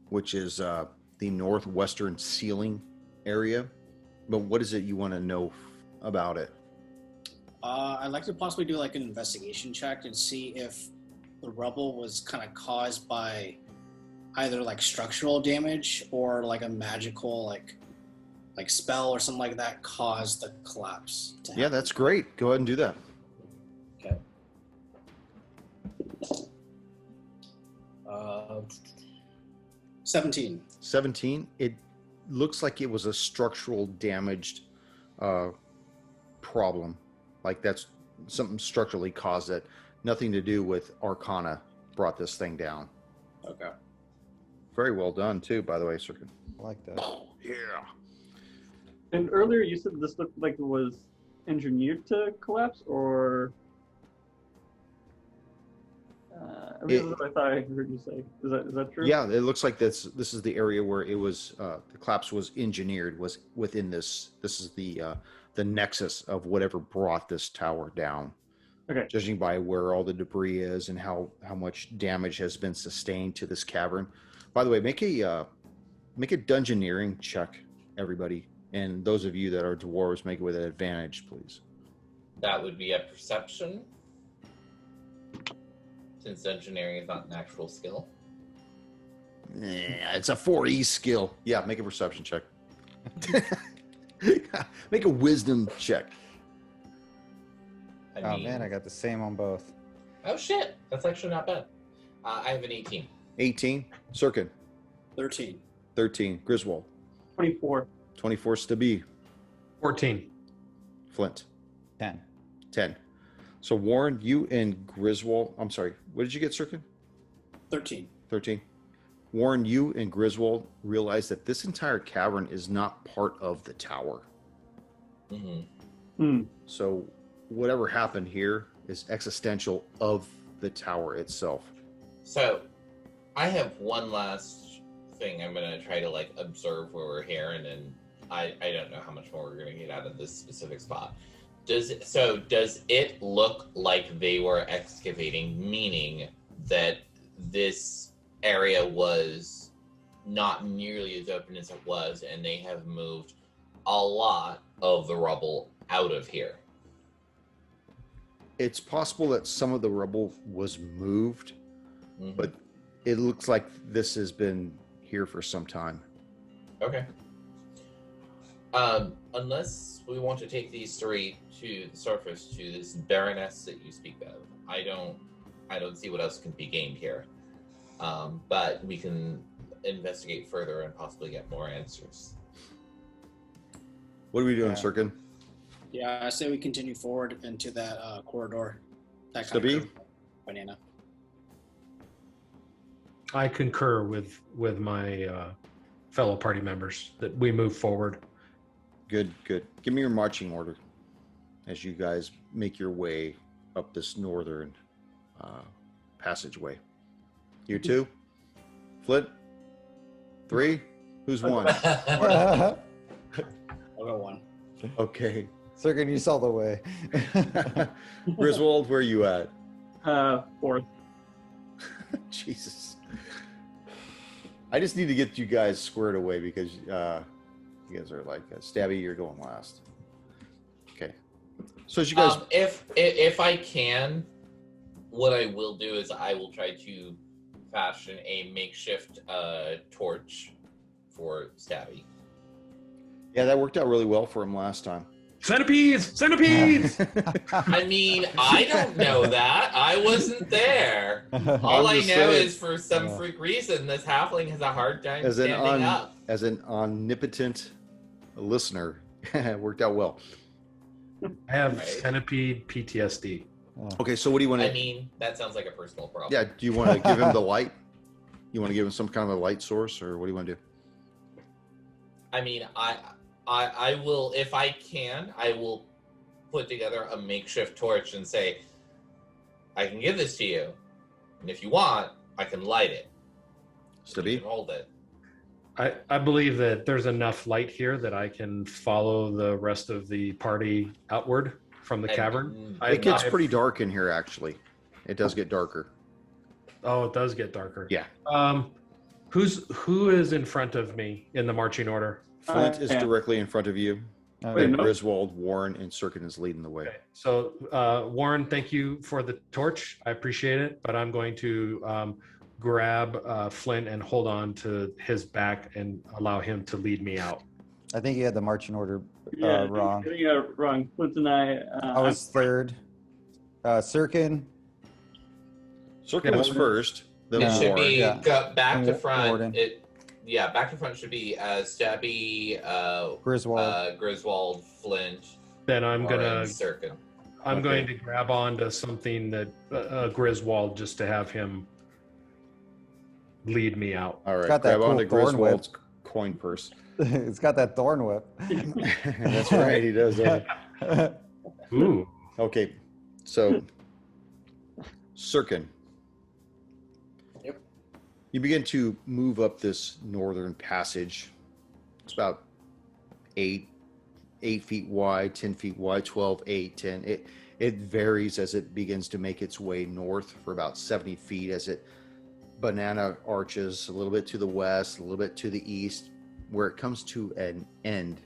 which is the northwestern ceiling area. But what is it you want to know about it? I'd like to possibly do like an investigation check and see if the rubble was kind of caused by either like structural damage or like a magical like spell or something like that caused the collapse to happen. Yeah, that's great. Go ahead and do that. Okay. 17. 17. It looks like it was a structural damaged problem. Like that's something structurally caused it. Nothing to do with Arcana brought this thing down. Okay. Very well done too, by the way, Sirkin. I like that. Yeah. And earlier you said this looked like it was engineered to collapse, or this is what I thought I heard you say. Is that true? Yeah, it looks like this is the area where it was the collapse was engineered, was within this. This is the nexus of whatever brought this tower down. Okay. Judging by where all the debris is and how much damage has been sustained to this cavern. By the way, make a dungeoneering check, everybody. And those of you that are dwarves, make it with an advantage, please. That would be a perception, since engineering is not an actual skill. Yeah, it's a 4E skill. Yeah, make a perception check. Make a wisdom check. Oh man, I got the same on both. Oh shit, that's actually not bad. I have an 18. 18. Sirkin. 13. 13. Griswold. 24. 24. Stabi. 14. Flint. 10. 10. So Warren, you and Griswold, I'm sorry, what did you get, Sirkin? 13. 13. Warren, you and Griswold realize that this entire cavern is not part of the tower. Mm-hmm. So whatever happened here is existential of the tower itself. So I have one last thing. I'm going to try to like observe where we're here, and then I don't know how much more we're going to get out of this specific spot. Does it look like they were excavating, meaning that this area was not nearly as open as it was, and they have moved a lot of the rubble out of here? It's possible that some of the rubble was moved, Mhm. but it looks like this has been here for some time. Okay. Unless we want to take these straight to the surface to this Baroness that you speak of, I don't see what else can be gained here. But we can investigate further and possibly get more answers. What are we doing, Yeah. Sirkin? Yeah, I say we continue forward into that corridor. That kind Stubby? of curve. Banana. I concur with my fellow party members that we move forward. Good, good. Give me your marching order as you guys make your way up this northern passageway. You two? Flint? 3? Who's one? I'll go one. Okay. Sirkin, you saw the way. Griswold, where are you at? 4th. Jesus. I just need to get you guys squared away because you guys are like, Stabby, you're going last. Okay. So as you guys... If I can, what I will do is I will try to fashion a makeshift torch for Stabby. Yeah, that worked out really well for him last time. Centipedes! Centipedes! I mean, I don't know that. I wasn't there. All I just know saying. is for some freak reason, this halfling has a hard time As an standing up. as an omnipotent listener, it worked out well. I have Right. centipede PTSD. Okay, so what do you want I to... mean, that sounds like a personal problem. Yeah, do you want to give him the light? You want to give him some kind of a light source, or what do you want to do? I mean, I will, if I can, I will put together a makeshift torch and say, I can give this to you, and if you want, I can light it. You Stubby? can hold it. I believe that there's enough light here that I can follow the rest of the party outward from the And- cavern. It gets I've- pretty dark in here, actually. It does get darker. Oh, it does get darker. Yeah. Who is in front of me in the marching order? Flint is Yeah. directly in front of you. Okay. Then no. Griswold, Warren, and Sirkin is leading the way. Okay. So, Warren, thank you for the torch. I appreciate it, but I'm going to grab Flint and hold on to his back and allow him to lead me out. I think you had the marching order Yeah, wrong. I think you got it wrong. Flint and I. I was third. Sirkin, Sirkin Yeah, was Warren. first, then It should Warren. be Yeah. back to And front. Warden. Back to front should be Stabby, Griswold. Griswold, Flint, Then I'm Warren, gonna Sirkin. I'm Okay. going to grab onto something that Griswold just to have him lead me out. All right, Got that grab onto cool thorn whip. Griswold's coin purse. It's got that thorn whip. That's right, he does. Ooh. Okay, so Sirkin. Yep. You begin to move up this northern passage. It's about 8 feet wide, 10 feet wide, 12, 8, 10. It varies as it begins to make its way north for about 70 feet as it banana arches a little bit to the west, a little bit to the east, where it comes to an end.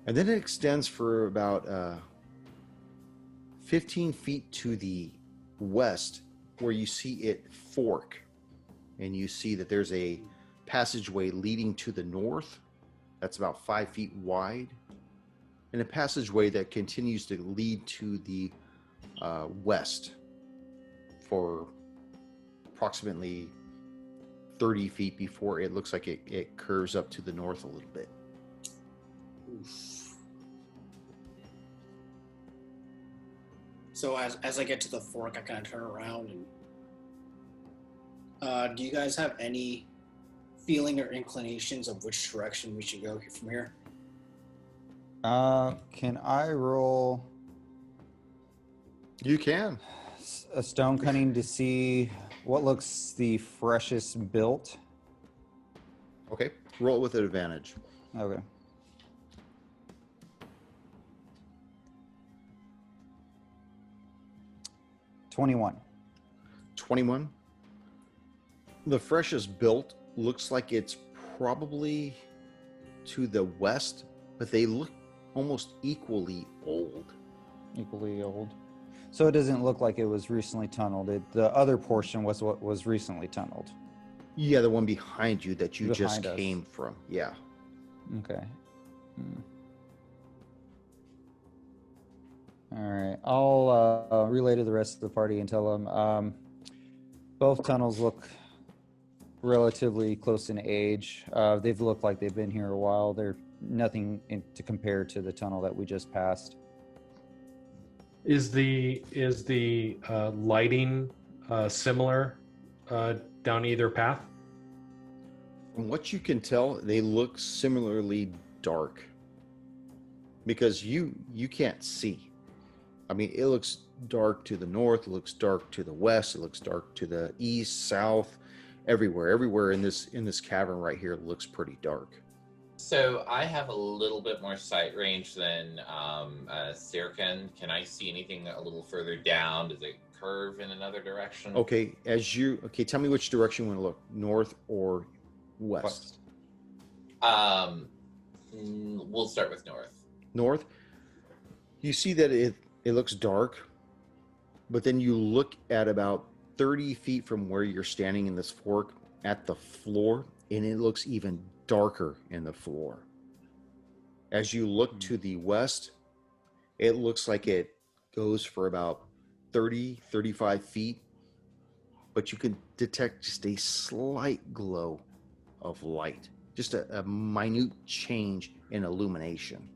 And then it extends for about 15 feet to the west, where you see it fork. And you see that there's a passageway leading to the north that's about 5 feet wide, and a passageway that continues to lead to the west for approximately 30 feet before it looks like it curves up to the north a little bit. So as I get to the fork, I kind of turn around and do you guys have any feeling or inclinations of which direction we should go from here? Can I roll You can. a stone cutting to see what looks the freshest built? Okay, roll it with an advantage. Okay. $21. 21. The freshest built looks like it's probably to the west, but they look almost equally old. equally old. So it doesn't look like it was recently tunneled. The other portion was what was recently tunneled. Yeah, the one behind you that you Behind just us. came from. Yeah. Okay. All right. I'll relay to the rest of the party and tell them both tunnels look relatively close in age. They've looked like they've been here a while. They're nothing to compare to the tunnel that we just passed. Is the lighting similar down either path? From what you can tell, they look similarly dark. Because you can't see. I mean, it looks dark to the north, it looks dark to the west, it looks dark to the east, south, everywhere in this cavern right here looks pretty dark. So I have a little bit more sight range than Sirkin. Can I see anything a little further down? Does it curve in another direction? Okay, tell me which direction you want to look, north or west? We'll start with north. North. You see that it looks dark, but then you look at about 30 feet from where you're standing in this fork at the floor, and it looks even darker in the floor. As you look to the west, it looks like it goes for about 35 feet, but you can detect just a slight glow of light, just a minute change in illumination.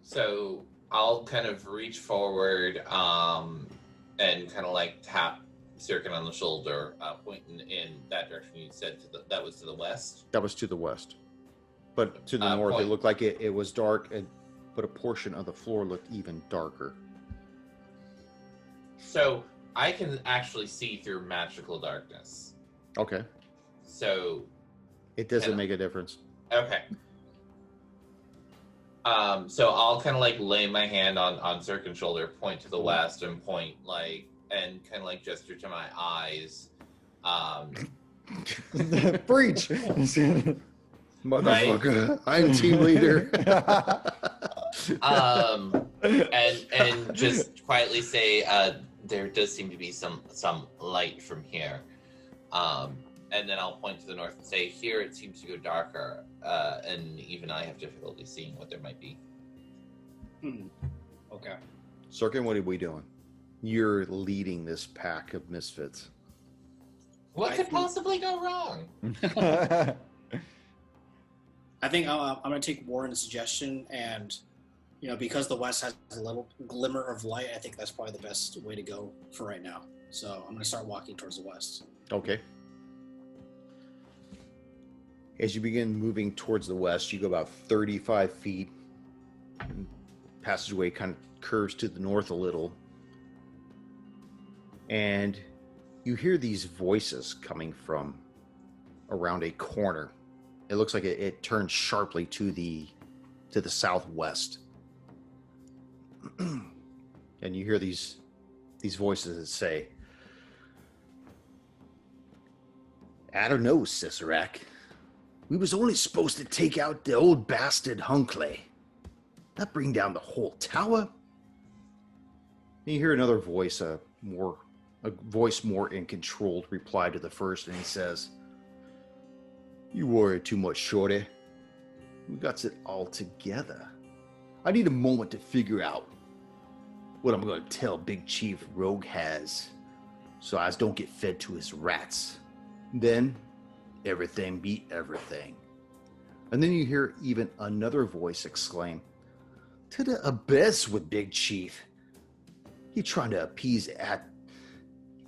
So I'll kind of reach forward and kind of like tap Sirkin on the shoulder, pointing in that direction. You said that was to the west? That was to the west. But to the north, it looked like it was dark, but a portion of the floor looked even darker. So I can actually see through magical darkness. Okay. So it doesn't make a difference. Okay. So I'll kind of like lay my hand on Sirkin's shoulder, point to the west, and point like, and kind of like gesture to my eyes. Breach. Motherfucker, right? I'm team leader. And just quietly say, there does seem to be some light from here. And then I'll point to the north and say, here it seems to go darker, and even I have difficulty seeing what there might be. Okay. Sirkin, what are we doing? You're leading this pack of misfits. What could possibly go wrong? I think I'm going to take Warren's suggestion, and because the west has a little glimmer of light, I think that's probably the best way to go for right now. So I'm going to start walking towards the west. Okay. As you begin moving towards the west, you go about 35 feet. Passageway kind of curves to the north a little. And you hear these voices coming from around a corner. It looks like it turns sharply to the southwest. And you hear these voices that say, I don't know, Siserac. We was only supposed to take out the old bastard Hunkley. Not bring down the whole tower. And you hear another voice, a voice more in controlled reply to the first, and he says, You worry too much, Shorty. We got it all together. I need a moment to figure out what I'm going to tell Big Chief Rogue has, so I don't get fed to his rats. Then everything be everything. And then you hear even another voice exclaim, To the abyss with Big Chief. He trying to appease at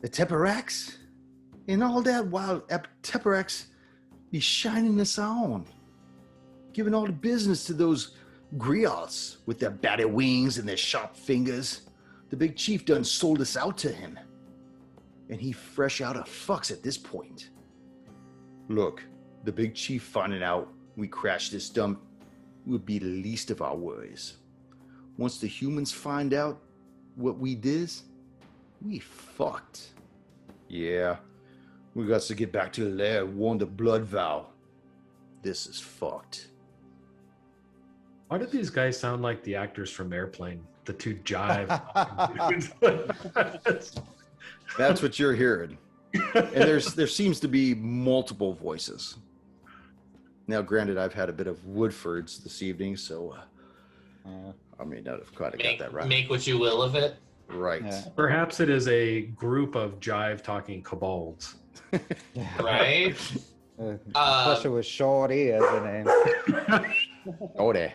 the Teperax? And all that while Teperax be shining us on. Giving all the business to those griots with their batty wings and their sharp fingers. The Big Chief done sold us out to him. And he fresh out of fucks at this point. Look, the Big Chief finding out we crashed this dump would be the least of our worries. Once the humans find out what we did, we fucked. Yeah, we got to get back to the lair and warn the blood vow. This is fucked. Why do these guys sound like the actors from Airplane? the two jive. That's what you're hearing. And there seems to be multiple voices. Now, granted, I've had a bit of Woodfords this evening, so I may not have quite got that right. Make what you will of it. Right. Yeah. Perhaps it is a group of jive talking kobolds. Right? Especially with Shorty as the name. Oh, there.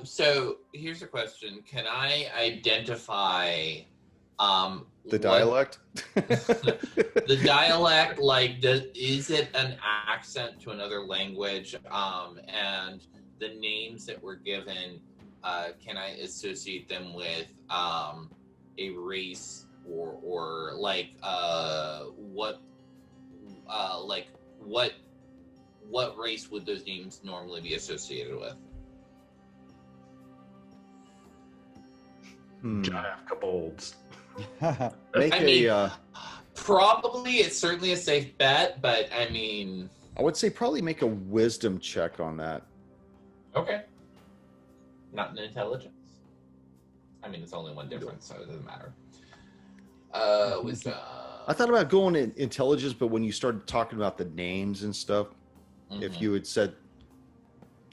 So here's a question: can I identify The dialect? the dialect? Like, is it an accent to another language? And the names that were given, can I associate them with a race or like what race would those names normally be associated with? Jive kobolds. Probably it's certainly a safe bet, but I mean, I would say probably make a wisdom check on that. okay, not an intelligence. I mean, it's only one difference, so it doesn't matter. Wisdom. I thought about going in intelligence, but when you started talking about the names and stuff, if you had said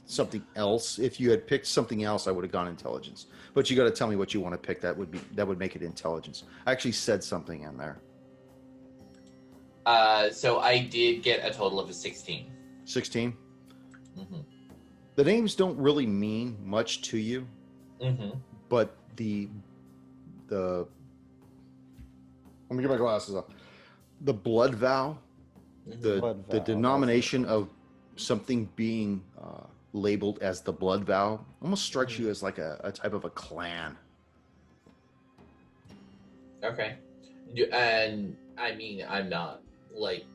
something else, if you had picked something else, I would have gone intelligence. But you got to tell me what you want to pick. That would make it intelligence. I actually said something in there. So I did get a total of a 16. 16. Mm-hmm. The names don't really mean much to you, but the let me get my glasses off. The blood vow, the denomination of something being labeled as the blood vow almost strikes you as like a type of a clan. Okay. And I mean, I'm not like,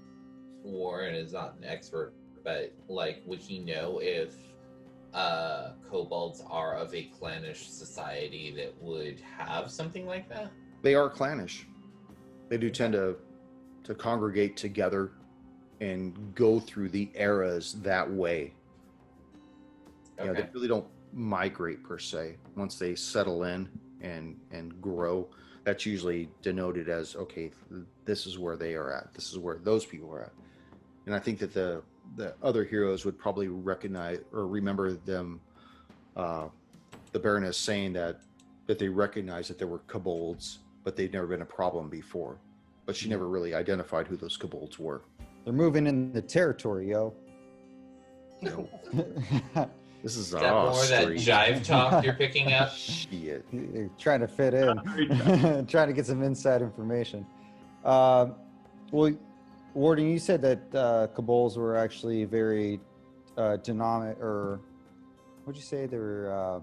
Warren is not an expert, but like, would he know if kobolds are of a clannish society that would have something like that? They are clannish. They do tend to congregate together and go through the eras that way. Okay. Yeah, they really don't migrate per se. Once they settle in and grow, that's usually denoted as, okay, this is where they are at. This is where those people are at. And I think that the other heroes would probably recognize or remember them, the Baroness saying that they recognize that there were kobolds, but they'd never been a problem before. But she never really identified who those kobolds were. They're moving in the territory, yo. This is Is that more that street. jive talk you're picking up? Shit. You're trying to fit in, trying to get some inside information. Well, Warden, you said that kobolds were actually very dynamic, or what'd you say? They were.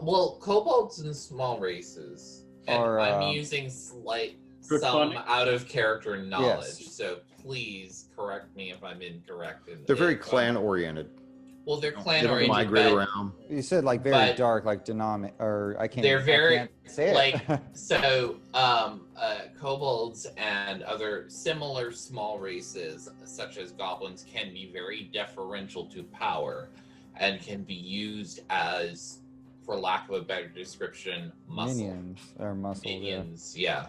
Well, kobolds and small races. And Are, I'm using some Draconic? out of character knowledge, Yes. so please correct me if I'm incorrect. They're very clan oriented. Well, they're They clan don't oriented, migrate but around. You said like very But- dark, like dynamic, or I can't. they're I very can't say it. like so. Kobolds and other similar small races, such as goblins, can be very deferential to power, and can be used as, for lack of a better description, muscle. Minions or muscle. Minions, yeah.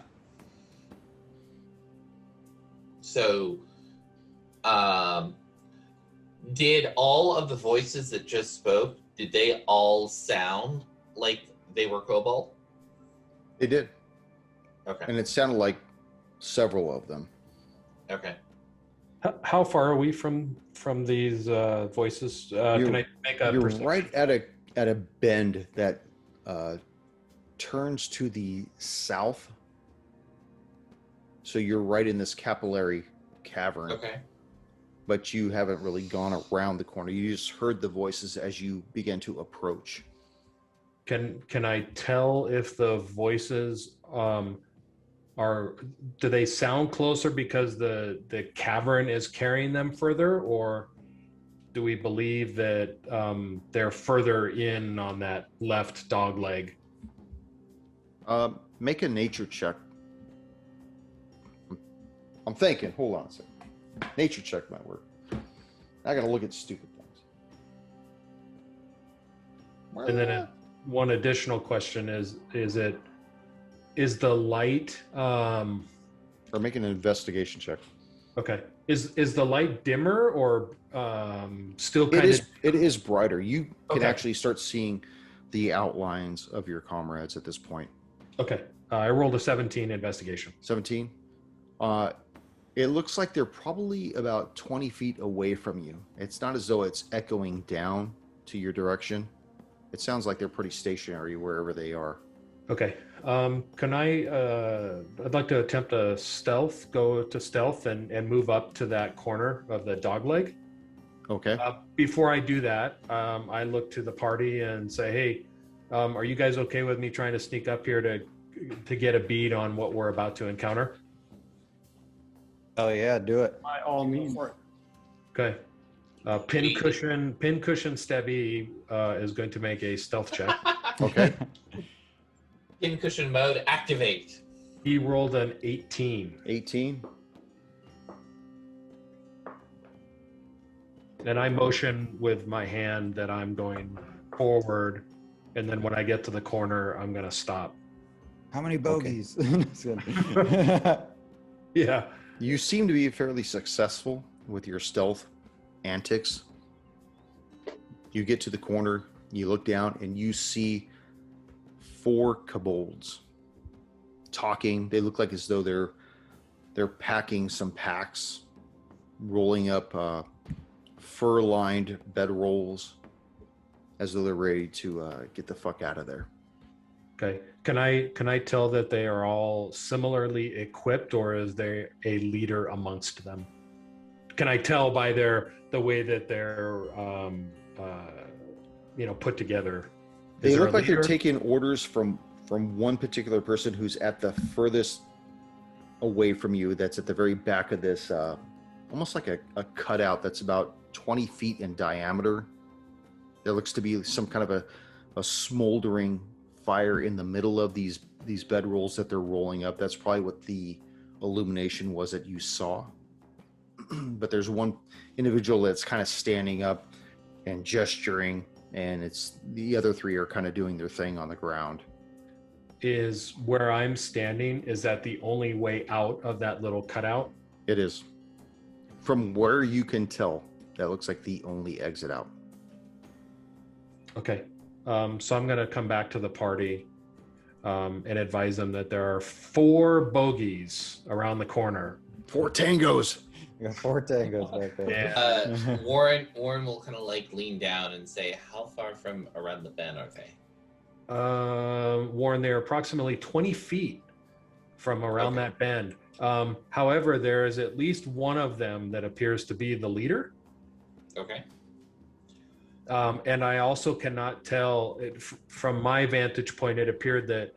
So, did all of the voices that just spoke, did they all sound like they were kobold? They did. Okay. And it sounded like several of them. Okay. How far are we from these voices? Can I make a You're perception? right at a bend that turns to the south. So you're right in this capillary cavern. Okay. But you haven't really gone around the corner. You just heard the voices as you began to approach. Can I tell if the voices do they sound closer because the cavern is carrying them further, or do we believe that they're further in on that left dog leg? Make a nature check. I'm thinking. Hold on a second. Nature check might work. I gotta look at stupid things. And then one additional question is the light Or make an investigation check. okay. Is the light dimmer or still kind of It is brighter. You can Okay. actually start seeing the outlines of your comrades at this point. okay. I rolled a 17 investigation. 17. It looks like they're probably about 20 feet away from you. It's not as though it's echoing down to your direction. It sounds like they're pretty stationary wherever they are. Okay. Can I'd like to attempt a go to stealth and move up to that corner of the dog leg. Okay. Before I do that, I look to the party and say, hey, are you guys okay with me trying to sneak up here to get a bead on what we're about to encounter? Oh yeah, do it. By all means. Okay. Pincushion Stebby is going to make a stealth check. Okay. Pincushion mode activate. He rolled an 18. 18. And I motion with my hand that I'm going forward. And then when I get to the corner, I'm going to stop. How many bogeys? Yeah. You seem to be fairly successful with your stealth antics. You get to the corner, you look down, and you see 4 kobolds talking. They look like as though they're packing some packs, rolling up fur-lined bedrolls, as though they're ready to get the fuck out of there. Okay. Can I tell that they are all similarly equipped, or is there a leader amongst them? Can I tell by the way that they're put together? They Is there look a like they're leader? taking orders from one particular person who's at the furthest away from you. That's at the very back of this, almost like a cutout that's about 20 feet in diameter. There looks to be some kind of a smoldering fire in the middle of these bedrolls that they're rolling up. That's probably what the illumination was that you saw. But there's one individual that's kind of standing up and gesturing, and it's the other 3 are kind of doing their thing on the ground. Is where I'm standing, is that the only way out of that little cutout? It is. From where you can tell, that looks like the only exit out. Okay. So I'm going to come back to the party and advise them that there are 4 bogeys around the corner. 4 tangos. You got 4 tangos back there. Warren will kind of like lean down and say, how far from around the bend are they? Warren, they're approximately 20 feet from around Okay. that bend. However, there is at least one of them that appears to be the leader. Okay. And I also cannot tell, from my vantage point, it appeared that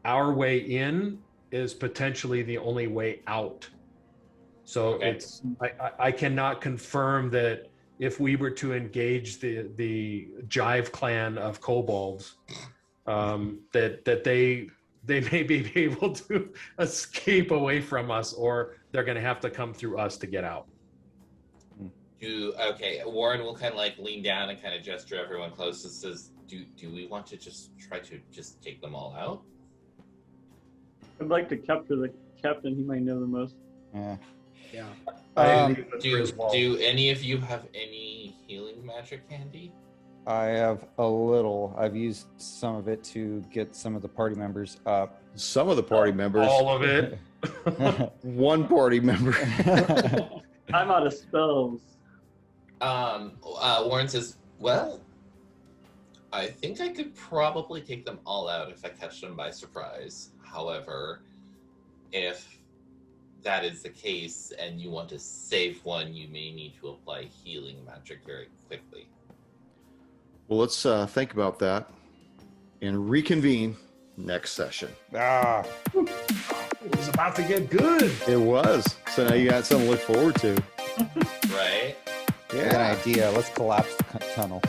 our way in is potentially the only way out. So Okay. I cannot confirm that if we were to engage the Jive clan of kobolds, that they may be able to escape away from us, or they're going to have to come through us to get out. Okay, Warren will kind of like lean down and kind of gesture everyone close and says, do we want to just try to just take them all out? I'd like to capture the captain. He might know the most. Yeah. Yeah. Do any of you have any healing magic handy? I have a little. I've used some of it to get some of the party members up. Some of the party members. All of it. One party member. I'm out of spells. Warren says, well, I think I could probably take them all out if I catch them by surprise. However, if that is the case and you want to save one, you may need to apply healing magic very quickly. Well, let's think about that and reconvene next session. Ah, It was about to get good. It was. So now you got something to look forward to. Right? I got an idea. Let's collapse the tunnel.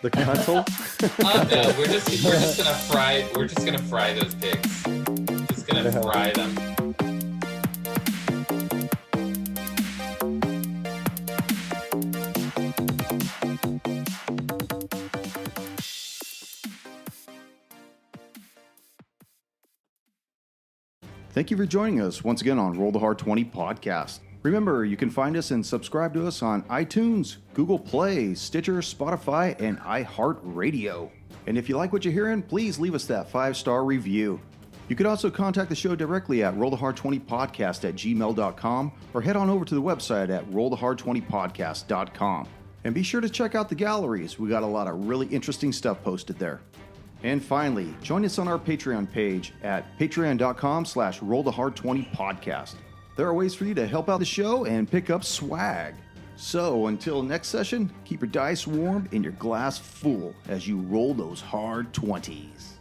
The console? No, we're just gonna fry those pigs. Just gonna fry them. Thank you for joining us once again on Roll the Hard 20 podcast. Remember, you can find us and subscribe to us on iTunes, Google Play, Stitcher, Spotify, and iHeart Radio. And if you like what you're hearing, please leave us that 5-star review. You could also contact the show directly at rollthehard20podcast@gmail.com or head on over to the website at rollthehard20podcast.com. And be sure to check out the galleries. We got a lot of really interesting stuff posted there. And finally, join us on our Patreon page at patreon.com/rollthehard20podcast. There are ways for you to help out the show and pick up swag. So until next session, keep your dice warm and your glass full as you roll those hard 20s.